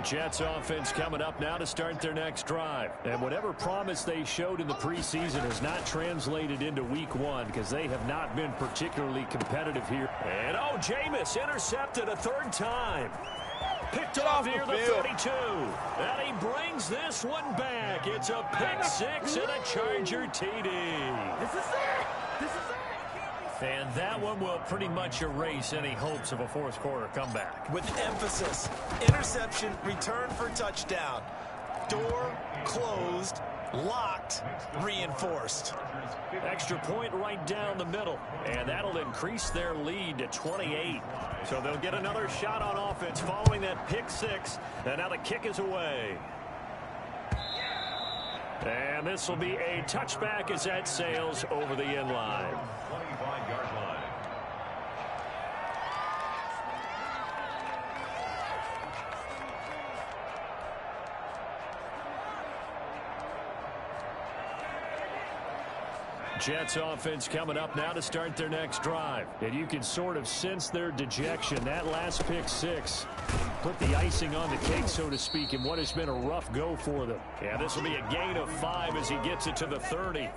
Jets offense coming up now to start their next drive. And whatever promise they showed in the preseason has not translated into week 1 because they have not been particularly competitive here. And, oh, Jameis intercepted a 3rd time. Picked off near the 32. And he brings this one back. It's a pick six and a Charger TD. This is it. This is it. And that one will pretty much erase any hopes of a fourth quarter comeback. With emphasis, interception, return for touchdown. Door closed, locked, reinforced. Extra point right down the middle, and that'll increase their lead to 28. So they'll get another shot on offense following that pick six, and now the kick is away. And this will be a touchback as that sails over the end line. 25-yard line. Jets offense coming up now to start their next drive. And you can sort of sense their dejection. That last pick six put the icing on the cake, so to speak, in what has been a rough go for them. Yeah, this will be a gain of 5 as he gets it to the 30.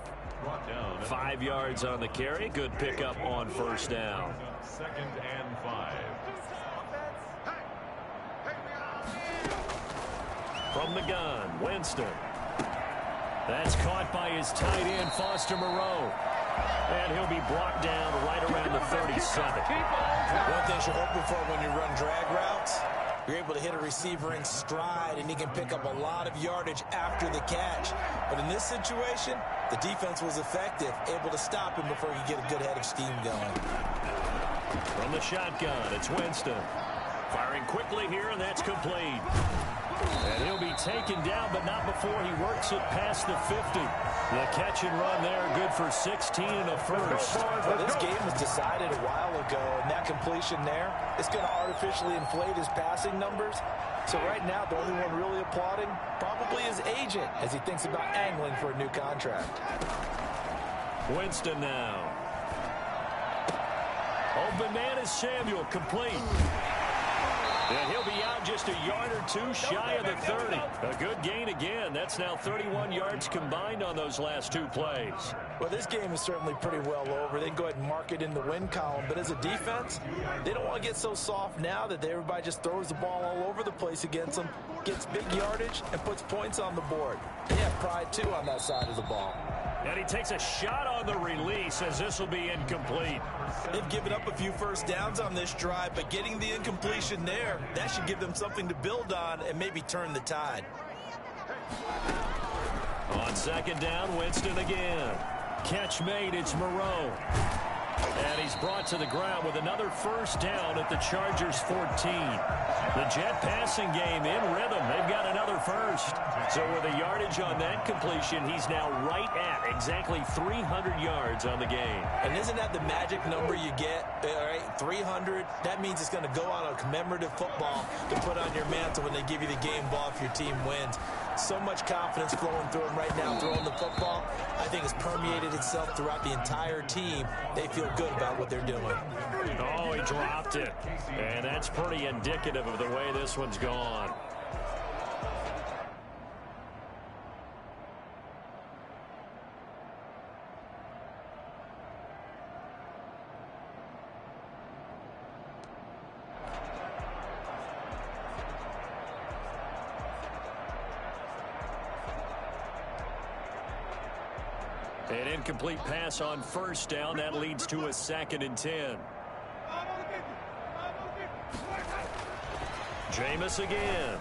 5 yards on the carry. Good pickup on first down. 2nd and 5. From the gun, Winston. That's caught by his tight end, Foster Moreau. And he'll be brought down right around the 37. One thing you're hoping for when you run drag routes, you're able to hit a receiver in stride, and he can pick up a lot of yardage after the catch. But in this situation, the defense was effective, able to stop him before he could get a good head of steam going. From the shotgun, it's Winston. Firing quickly here, and that's complete. And he'll be taken down, but not before he works it past the 50. The catch and run there, good for 16 and a first. Well, this game was decided a while ago, and that completion there is going to artificially inflate his passing numbers. So right now, the only one really applauding probably his agent as he thinks about angling for a new contract. Winston now. Open man is Samuel, complete. And he'll be out just a yard or two shy of the 30. A good gain again. That's now 31 yards combined on those last two plays. Well, this game is certainly pretty well over. They can go ahead and mark it in the win column. But as a defense, they don't want to get so soft now that everybody just throws the ball all over the place against them, gets big yardage, and puts points on the board. They have pride, too, on that side of the ball. And he takes a shot on the release as this will be incomplete. They've given up a few first downs on this drive, but getting the incompletion there, that should give them something to build on and maybe turn the tide. On second down, Winston again. Catch made, it's Moreau. And he's brought to the ground with another first down at the Chargers 14. The Jet passing game in rhythm. They've got another first. So with the yardage on that completion, he's now right at exactly 300 yards on the game. And isn't that the magic number you get? All right, 300. That means it's going to go on a commemorative football to put on your mantle when they give you the game ball if your team wins. So much confidence flowing through him right now throwing the football. I think it's permeated itself throughout the entire team. They feel good about what they're doing. Oh, he dropped it. And that's pretty indicative of the way this one's gone. An incomplete pass on first down. That leads to a 2nd and 10. Jameis again.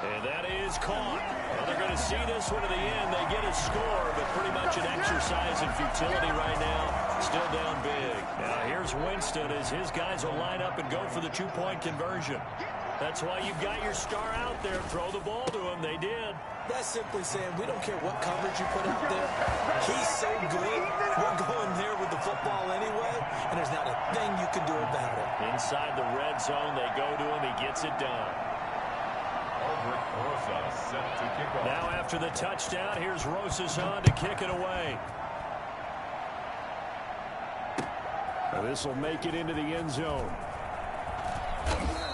And that is caught. Well, they're going to see this one to the end. They get a score, but pretty much an exercise in futility right now. Still down big. Now here's Winston as his guys will line up and go for the two-point conversion. That's why you've got your star out there. Throw the ball to him. They did. That's simply saying we don't care what coverage you put out there. He's so good. We're going there with the football anyway, and there's not a thing you can do about it. Inside the red zone, they go to him. He gets it done. Now after the touchdown, here's Rosas on to kick it away. This will make it into the end zone.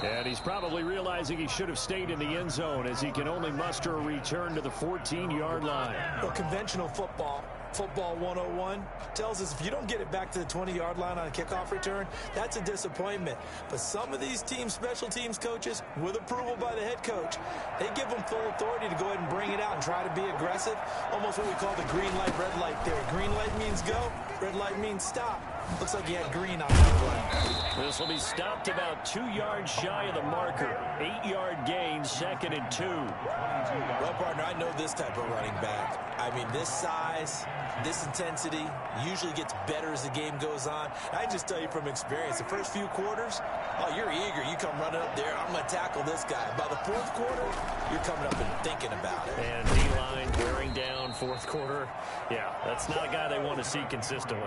And he's probably realizing he should have stayed in the end zone as he can only muster a return to the 14-yard line. Well, conventional football, Football 101 tells us if you don't get it back to the 20-yard line on a kickoff return, that's a disappointment. But some of these special teams coaches, with approval by the head coach, they give them full authority to go ahead and bring it out and try to be aggressive. Almost what we call the green light, red light theory. Green light means go, red light means stop. Looks like he had green on that play. This will be stopped about 2 yards shy of the marker. 8-yard gain, 2nd and 2. Well, partner, I know this type of running back. I mean, this size, this intensity usually gets better as the game goes on. I just tell you from experience, the first few quarters, oh, you're eager. You come running up there, I'm going to tackle this guy. By the fourth quarter, you're coming up and thinking about it. And D-line wearing down fourth quarter. Yeah, that's not a guy they want to see consistently.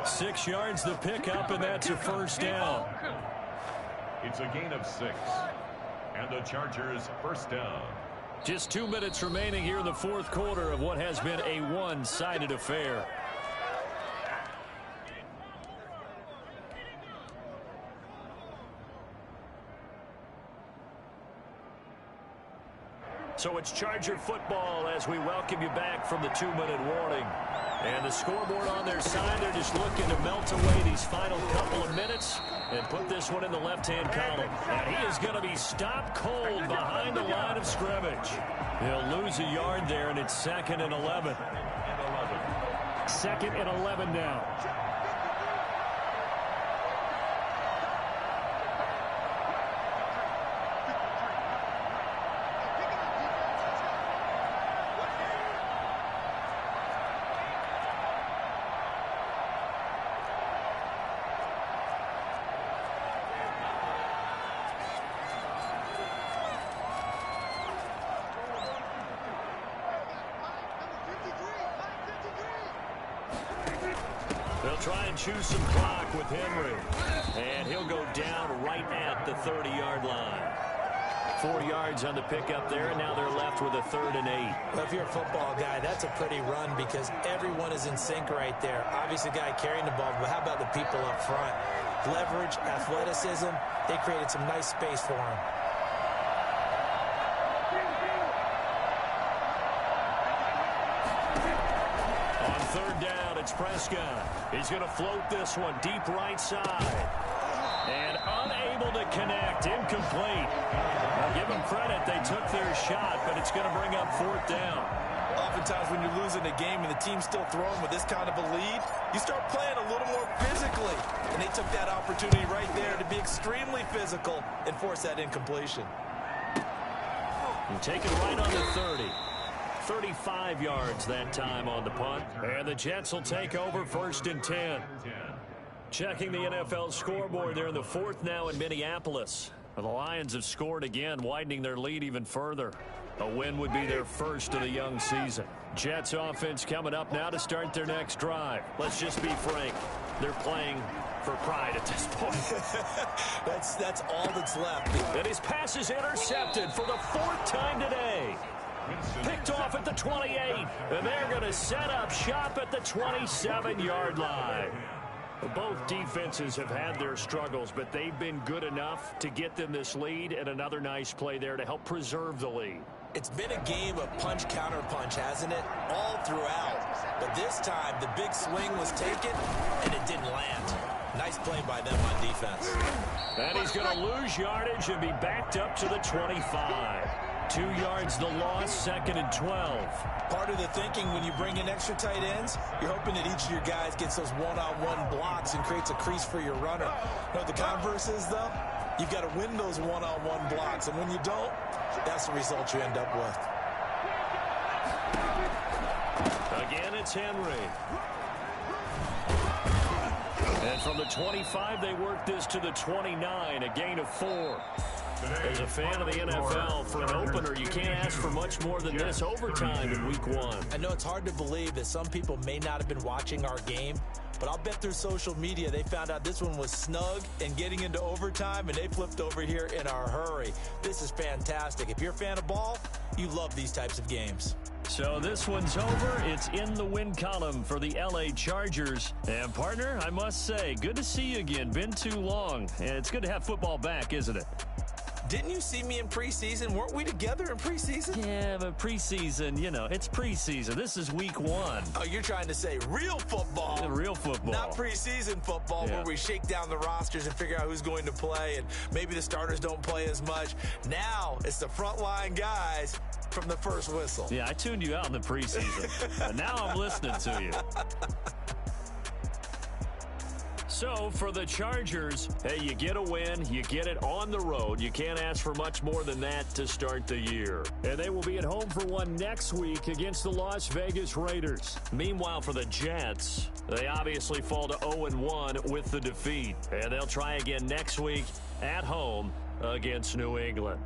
6 yards the pickup, and that's a first down. It's a gain of 6. And the Chargers first down. Just 2 minutes remaining here in the fourth quarter of what has been a one-sided affair. So it's Charger football as we welcome you back from the 2-minute warning. And the scoreboard on their side, they're just looking to melt away these final couple of minutes and put this one in the left-hand column. And he is going to be stopped cold behind the line of scrimmage. He'll lose a yard there, and it's 2nd and 11. 2nd and 11 now. They'll try and choose some clock with Henry. And he'll go down right at the 30-yard line. 4 yards on the pickup there, and now they're left with a 3rd and 8. Well, if you're a football guy, that's a pretty run because everyone is in sync right there. Obviously, the guy carrying the ball, but how about the people up front? Leverage, athleticism, they created some nice space for him. On 3rd down, it's Prescott. He's going to float this one deep right side. And unable to connect, incomplete. I'll give them credit, they took their shot, but it's going to bring up 4th down. Oftentimes when you're losing a game and the team's still throwing with this kind of a lead, you start playing a little more physically. And they took that opportunity right there to be extremely physical and force that incompletion. And take it right on the 30. 35 yards that time on the punt. And the Jets will take over 1st and 10. Checking the NFL scoreboard, they're in the 4th now in Minneapolis. The Lions have scored again, widening their lead even further. A win would be their first of the young season. Jets offense coming up now to start their next drive. Let's just be frank. They're playing for pride at this point. That's all that's left. And his pass is intercepted for the 4th time today. Picked off at the 28. And they're going to set up shop at the 27-yard line. Both defenses have had their struggles, but they've been good enough to get them this lead, and another nice play there to help preserve the lead. It's been a game of punch-counter-punch, hasn't it? All throughout. But this time, the big swing was taken, and it didn't land. Nice play by them on defense. And he's going to lose yardage and be backed up to the 25. 2 yards the loss, 2nd and 12. Part of the thinking when you bring in extra tight ends, you're hoping that each of your guys gets those one-on-one blocks and creates a crease for your runner. You know what the converse is, though? You've got to win those one-on-one blocks, and when you don't, that's the result you end up with. Again, it's Henry. And from the 25, they work this to the 29, a gain of 4. As a fan of the NFL, for an opener, you can't ask for much more than this overtime in Week 1. I know it's hard to believe that some people may not have been watching our game, but I'll bet through social media they found out this one was snug and getting into overtime, and they flipped over here in a hurry. This is fantastic. If you're a fan of ball, you love these types of games. So this one's over. It's in the win column for the LA Chargers. And, partner, I must say, good to see you again. Been too long. And it's good to have football back, isn't it? Didn't you see me in preseason? Weren't we together in preseason? Yeah, but preseason, you know, it's preseason. This is week 1. Oh, you're trying to say real football. Yeah, real football. Not preseason football where we shake down the rosters and figure out who's going to play, and maybe the starters don't play as much. Now it's the frontline guys from the first whistle. Yeah, I tuned you out in the preseason, but now I'm listening to you. So, for the Chargers, hey, you get a win, you get it on the road. You can't ask for much more than that to start the year. And they will be at home for one next week against the Las Vegas Raiders. Meanwhile, for the Jets, they obviously fall to 0-1 with the defeat. And they'll try again next week at home against New England.